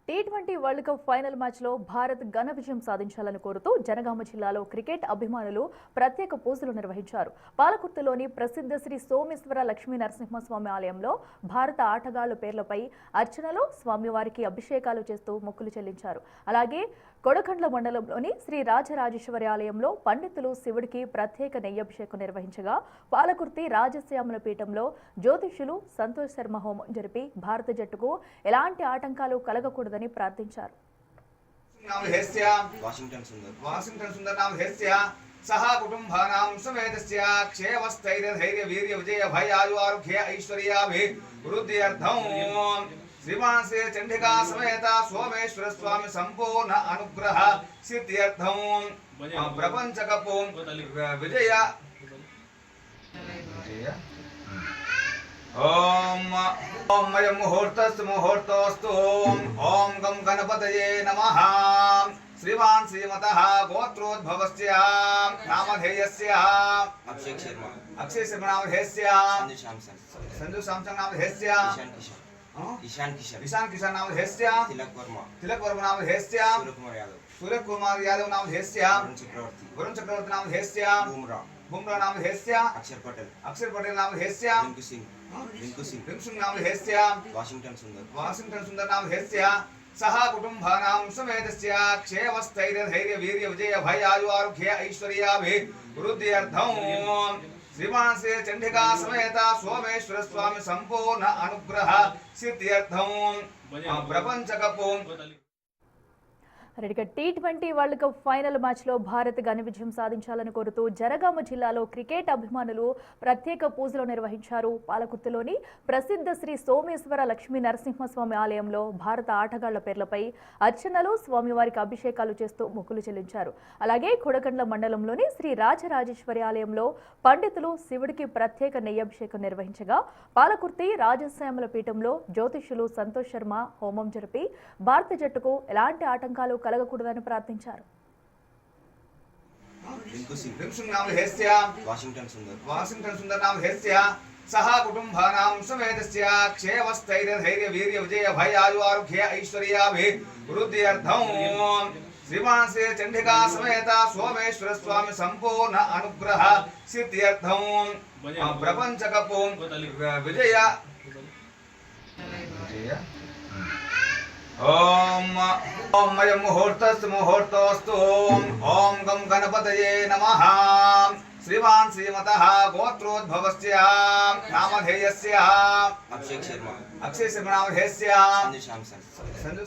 T20 world cup final మ్యాచ్లో భారత్ ఘన విజయం సాధించాలని కోరుతూ జనగామ జిల్లాలో క్రికెట్ అభిమానులు ప్రత్యేక పూజలు నిర్వహించారు. పాలకుర్తిలోని ప్రసిద్ధ శ్రీ సోమేశ్వర లక్ష్మీ నరసింహస్వామి ఆలయంలో భారత ఆటగాళ్ల పేర్లపై అర్చనలు, స్వామివారికి అభిషేకాలు చేస్తూ మొక్కులు చెల్లించారు. అలాగే కొడకండ్ల మండలంలోని శ్రీ రాజరాజేశ్వరి ఆలయంలో పండితులు శివుడికి ప్రత్యేక నెయ్యభిషేకం నిర్వహించగా, పాలకుర్తి రాజశ్యామల పీఠంలో జ్యోతిష్యులు సంతోష్ శర్మ హోమం జరిపి భారత జట్టుకు ఎలాంటి ఆటంకాలు కలగకూడదని ప్రార్థించారు. सह कुटुंबानां समेतस्य क्षेमस्थैर्यधैर्य वीर्य विजय भय आयु आरोग्य ऐश्वर्याभिवृद्ध्यर्थं श्रीमान श्री चंडिका समेत सोमेश्वर स्वामी संपूर्ण अनुग्रह सिद्ध्यर्थं प्रपंचकपो विजय ओम मय मुहूर्तस्तु ओम गम गणपतये नमः। श्रीमान श्रीमतः गोत्रोद्भवस्य नामधेयस्य अक्षय शर्मा नामधेयस्य संजू सैमसंग नामधेयस्य ईशान किशन नामधेयस्य तिलक वर्मा नामधेयस्य सूर्य कुमार यादव नामधेयस्य वरुण चक्रवर्ती नामधेयस्य बुमराह नामधेयस्य अक्षर पटेल नामधेयस्य रिंकू सिंह नामधेयस्य वाशिंगटन सुंदर नामधेयस्य सह कुटुंबानां समेतस्य क्षेमस्थैर्यधैर्य वीर्य विजय भय आयु आरोग्य ऐश्वर्याभिवृद्ध्यर्थं श्रीमान श्री चंडिका समेत सोमेश्वर स्वामी संपूर्ण अनुग्रह सिद्ध्यर्थं प्रपंचकपो టీ20 వరల్డ్ కప్ ఫైనల్ మ్యాచ్లో భారత్ ఘన విజయం సాధించాలని కోరుతూ జనగామ జిల్లాలో క్రికెట్ అభిమానులు ప్రత్యేక పూజలు నిర్వహించారు. పాలకుర్తిలోని ప్రసిద్ధ శ్రీ సోమేశ్వర లక్ష్మీ నరసింహస్వామి ఆలయంలో భారత ఆటగాళ్ల పేర్లపై అర్చనలు, స్వామివారికి అభిషేకాలు చేస్తూ మొక్కులు చెల్లించారు. అలాగే కొడకండ్ల మండలంలోని శ్రీ రాజరాజేశ్వరి ఆలయంలో పండితులు శివుడికి ప్రత్యేక నెయ్యభిషేకం నిర్వహించగా, పాలకుర్తి రాజశ్యామల పీఠంలో జ్యోతిష్యులు సంతోష్ శర్మ హోమం జరిపి భారత జట్టుకు ఎలాంటి ఆటంకాలు కలగకూడదని ప్రార్థించారు. वाशिंगटन सुंदर नामधेयस्य सह कुटुंबानां समेतस्य क्षेमस्थैर्यधैर्य वीर्य विजय भय आयु आरोग्य ऐश्वर्याभिवृद्ध्यर्थं श्रीमान श्री चंडिका समेत सोमेश्वर स्वामी संपूर्ण अनुग्रह सिद्ध्यर्थं प्रपंचकपो विजय ओम मय मुहूर्तस्तु ओम गम गणपतये नमः। श्रीमान श्रीमतः गोत्रोद्भवस्य नामधेयस्य अक्षय शर्मा नामधेयस्य संजू